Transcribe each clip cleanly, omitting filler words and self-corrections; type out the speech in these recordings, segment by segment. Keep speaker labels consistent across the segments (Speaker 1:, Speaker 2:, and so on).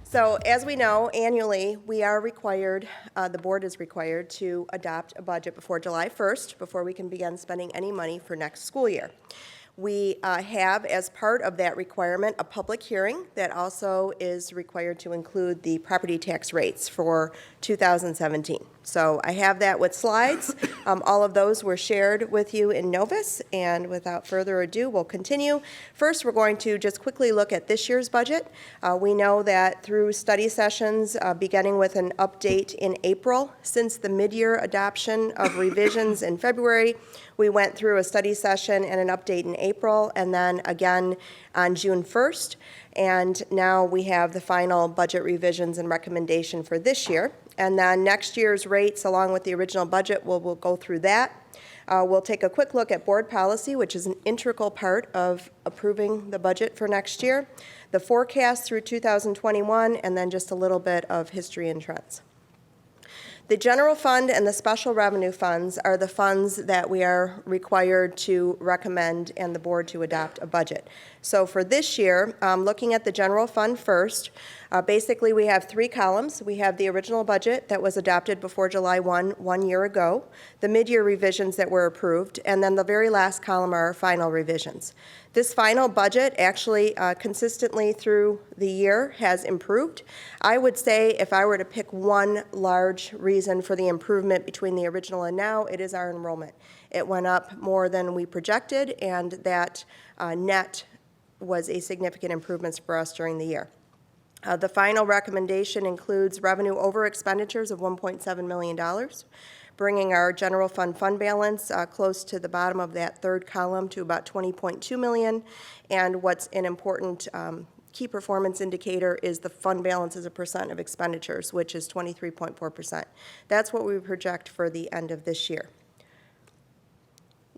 Speaker 1: So as we know, annually, we are required, the board is required to adopt a budget before July 1st, before we can begin spending any money for next school year. We have, as part of that requirement, a public hearing that also is required to include the property tax rates for 2017. So I have that with slides. All of those were shared with you in Novus, and without further ado, we'll continue. First, we're going to just quickly look at this year's budget. We know that through study sessions, beginning with an update in April, since the mid-year adoption of revisions in February, we went through a study session and an update in April, and then again on June 1st. And now we have the final budget revisions and recommendation for this year. And then next year's rates, along with the original budget, we'll go through that. We'll take a quick look at board policy, which is an integral part of approving the budget for next year, the forecast through 2021, and then just a little bit of history and trends. The general fund and the special revenue funds are the funds that we are required to recommend and the board to adopt a budget. So for this year, looking at the general fund first, basically we have three columns. We have the original budget that was adopted before July 1 year ago, the mid-year revisions that were approved, and then the very last column are our final revisions. This final budget actually consistently through the year has improved. I would say if I were to pick one large reason for the improvement between the original and now, it is our enrollment. It went up more than we projected, and that net was a significant improvement for us during the year. The final recommendation includes revenue over expenditures of $1.7 million, bringing our general fund balance close to the bottom of that third column to about $20.2 million. And what's an important key performance indicator is the fund balance as a percent of expenditures, which is 23.4%. That's what we project for the end of this year.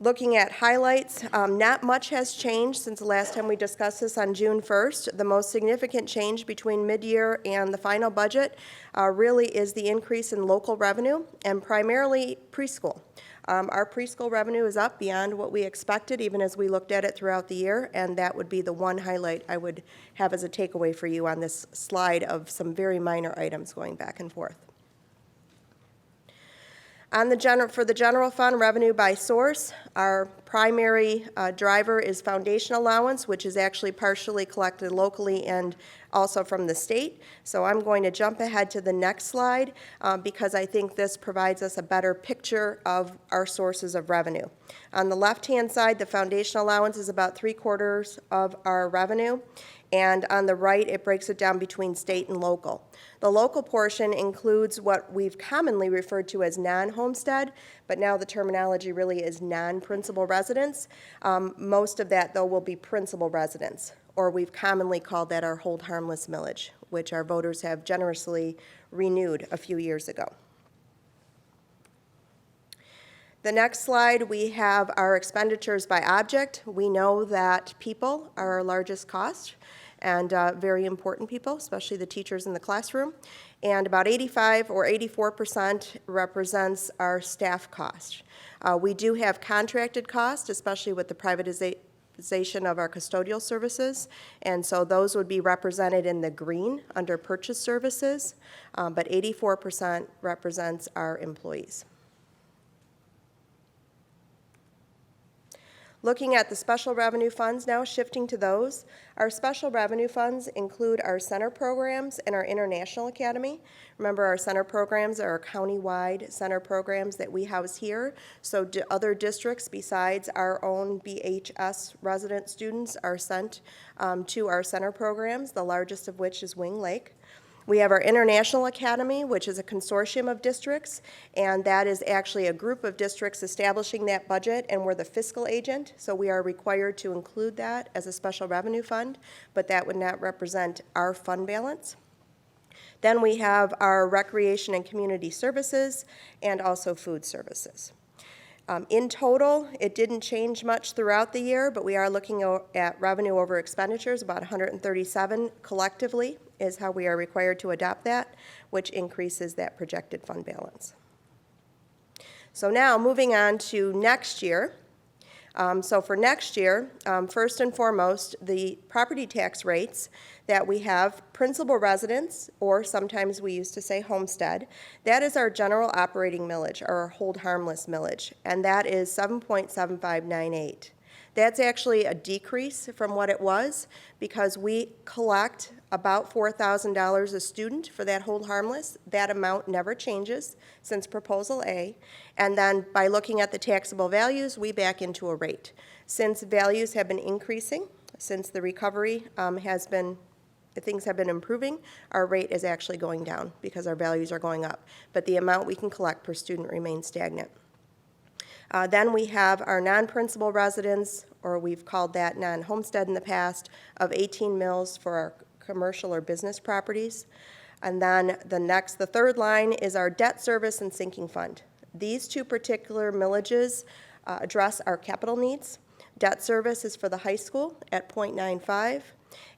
Speaker 1: Looking at highlights, not much has changed since the last time we discussed this on June 1st. The most significant change between mid-year and the final budget really is the increase in local revenue, and primarily preschool. Our preschool revenue is up beyond what we expected, even as we looked at it throughout the year, and that would be the one highlight I would have as a takeaway for you on this slide of some very minor items going back and forth. For the general fund, revenue by source, our primary driver is foundation allowance, which is actually partially collected locally and also from the state. So I'm going to jump ahead to the next slide because I think this provides us a better picture of our sources of revenue. On the left-hand side, the foundation allowance is about 3/4 of our revenue. And on the right, it breaks it down between state and local. The local portion includes what we've commonly referred to as non-homestead, but now the terminology really is non-principal residents. Most of that, though, will be principal residents, or we've commonly called that our hold harmless millage, which our voters have generously renewed a few years ago. The next slide, we have our expenditures by object. We know that people are our largest cost, and very important people, especially the teachers in the classroom. And about 85 or 84% represents our staff cost. We do have contracted cost, especially with the privatization of our custodial services, and so those would be represented in the green under purchase services, but 84% represents our employees. Looking at the special revenue funds now, shifting to those, our special revenue funds include our center programs and our international academy. Remember, our center programs are our county-wide center programs that we house here, so other districts besides our own BHS resident students are sent to our center programs, the largest of which is Wing Lake. We have our International Academy, which is a consortium of districts, and that is actually a group of districts establishing that budget, and we're the fiscal agent, so we are required to include that as a special revenue fund, but that would not represent our fund balance. Then we have our recreation and community services and also food services. In total, it didn't change much throughout the year, but we are looking at revenue over expenditures, about 137 collectively is how we are required to adopt that, which increases that projected fund balance. So now moving on to next year, So for next year, first and foremost, the property tax rates that we have, principal residence, or sometimes we used to say homestead, that is our general operating millage, or our hold harmless millage, and that is 7.7598. That's actually a decrease from what it was because we collect about $4,000 a student for that hold harmless. That amount never changes since Proposal A. And then by looking at the taxable values, we back into a rate. Since values have been increasing, since the recovery things have been improving, our rate is actually going down because our values are going up. But the amount we can collect per student remains stagnant. Then we have our non-principal residence, or we've called that non-homestead in the past, of 18 mills for our commercial or business properties. And then the third line is our debt service and sinking fund. These two particular millages address our capital needs. Debt service is for the high school at 0.95,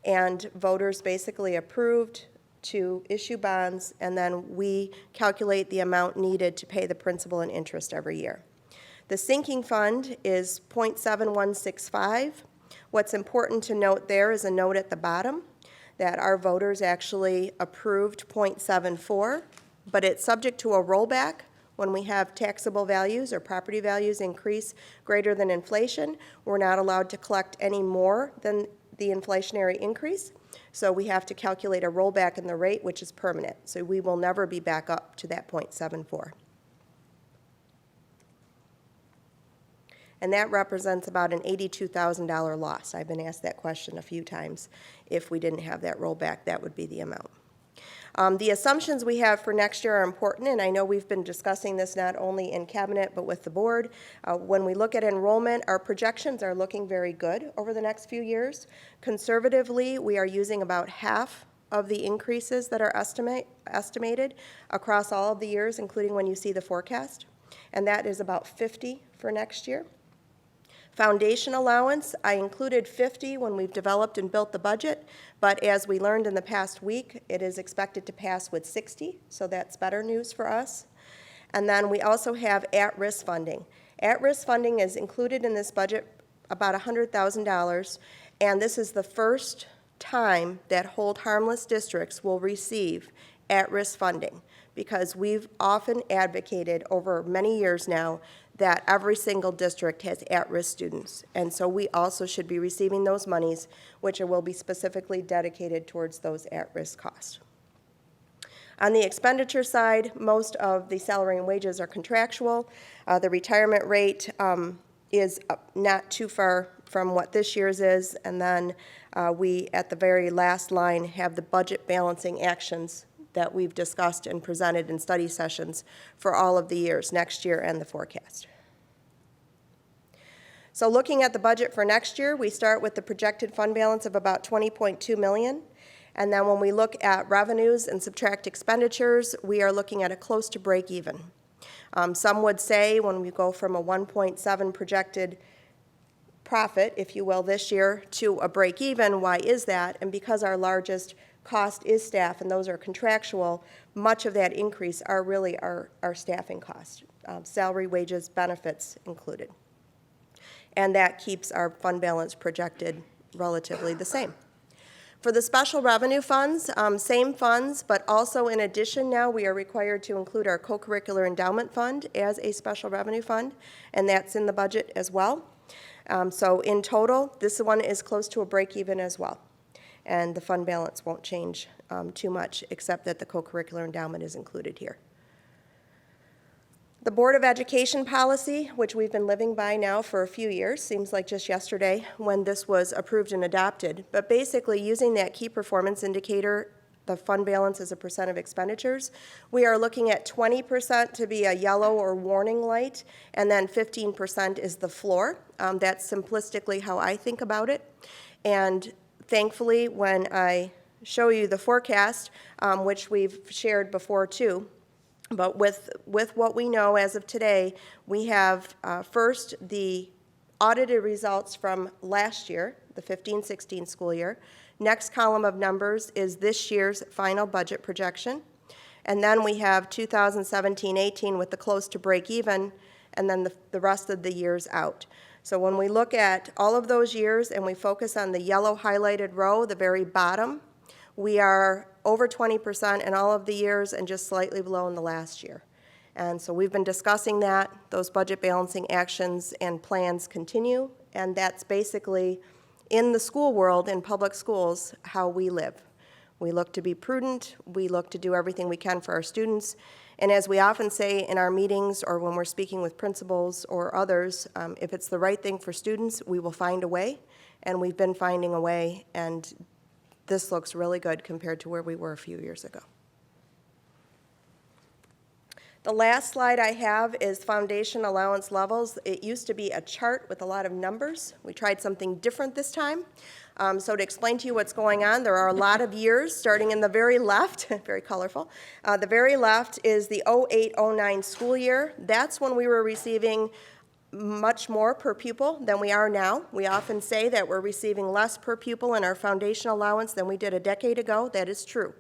Speaker 1: and voters basically approved to issue bonds, and then we calculate the amount needed to pay the principal and interest every year. The sinking fund is 0.7165. What's important to note there is a note at the bottom that our voters actually approved 0.74, but it's subject to a rollback when we have taxable values or property values increase greater than inflation. We're not allowed to collect any more than the inflationary increase, so we have to calculate a rollback in the rate, which is permanent. So we will never be back up to that 0.74. And that represents about an $82,000 loss. I've been asked that question a few times. If we didn't have that rollback, that would be the amount. The assumptions we have for next year are important, and I know we've been discussing this not only in cabinet but with the board. When we look at enrollment, our projections are looking very good over the next few years. Conservatively, we are using about half of the increases that are estimated across all of the years, including when you see the forecast, and that is about 50 for next year. Foundation allowance, I included 50 when we've developed and built the budget, but as we learned in the past week, it is expected to pass with 60, so that's better news for us. And then we also have at-risk funding. At-risk funding is included in this budget about $100,000, and this is the first time that hold harmless districts will receive at-risk funding, because we've often advocated over many years now that every single district has at-risk students. And so we also should be receiving those monies, which will be specifically dedicated towards those at-risk costs. On the expenditure side, most of the salary and wages are contractual. The retirement rate is not too far from what this year's is. And then we, at the very last line, have the budget balancing actions that we've discussed and presented in study sessions for all of the years, next year and the forecast. So looking at the budget for next year, we start with the projected fund balance of about $20.2 million. And then when we look at revenues and subtract expenditures, we are looking at a close to break even. Some would say when we go from a 1.7 projected profit, if you will, this year to a break even, why is that? And because our largest cost is staff, and those are contractual, much of that increase are really our staffing costs, salary, wages, benefits included. And that keeps our fund balance projected relatively the same. For the special revenue funds, same funds, but also in addition now we are required to include our co-curricular endowment fund as a special revenue fund, and that's in the budget as well. So in total, this one is close to a break even as well. And the fund balance won't change too much, except that the co-curricular endowment is included here. The Board of Education policy, which we've been living by now for a few years, seems like just yesterday when this was approved and adopted, but basically using that key performance indicator, the fund balance as a percent of expenditures, we are looking at 20% to be a yellow or warning light, and then 15% is the floor. That's simplistically how I think about it. And thankfully, when I show you the forecast, which we've shared before too, but with what we know as of today, we have first the audited results from last year, the 15-16 school year. Next column of numbers is this year's final budget projection. And then we have 2017-18 with the close to break even, and then the rest of the years out. So when we look at all of those years and we focus on the yellow highlighted row, the very bottom, we are over 20% in all of the years and just slightly below in the last year. And so we've been discussing that. Those budget balancing actions and plans continue, and that's basically, in the school world, in public schools, how we live. We look to be prudent. We look to do everything we can for our students. And as we often say in our meetings or when we're speaking with principals or others, if it's the right thing for students, we will find a way, and we've been finding a way, and this looks really good compared to where we were a few years ago. The last slide I have is foundation allowance levels. It used to be a chart with a lot of numbers. We tried something different this time. So to explain to you what's going on, there are a lot of years starting in the very left, very colorful. The very left is the 08-09 school year. That's when we were receiving much more per pupil than we are now. We often say that we're receiving less per pupil in our foundation allowance than we did a decade ago. That is true.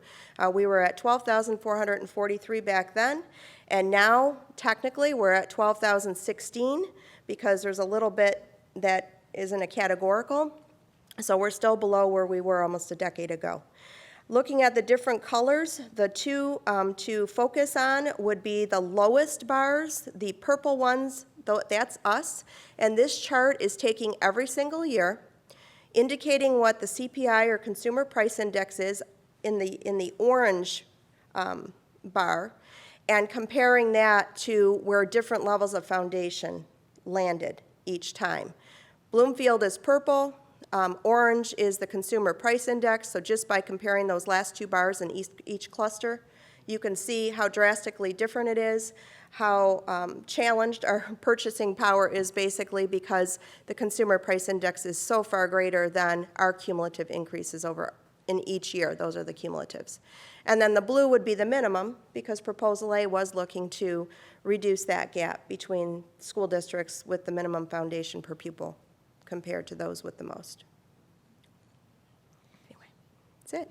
Speaker 1: We were at $12,443 back then, and now technically we're at $12,016 because there's a little bit that isn't a categorical. So we're still below where we were almost a decade ago. Looking at the different colors, the two to focus on would be the lowest bars, the purple ones, that's us, and this chart is taking every single year, indicating what the CPI or Consumer Price Index is in the orange bar, and comparing that to where different levels of foundation landed each time. Bloomfield is purple. Orange is the Consumer Price Index, so just by comparing those last two bars in each cluster, you can see how drastically different it is, how challenged our purchasing power is basically because the Consumer Price Index is so far greater than our cumulative increases over in each year. Those are the cumulatives. And then the blue would be the minimum because Proposal A was looking to reduce that gap between school districts with the minimum foundation per pupil compared to those with the most. Anyway, that's it.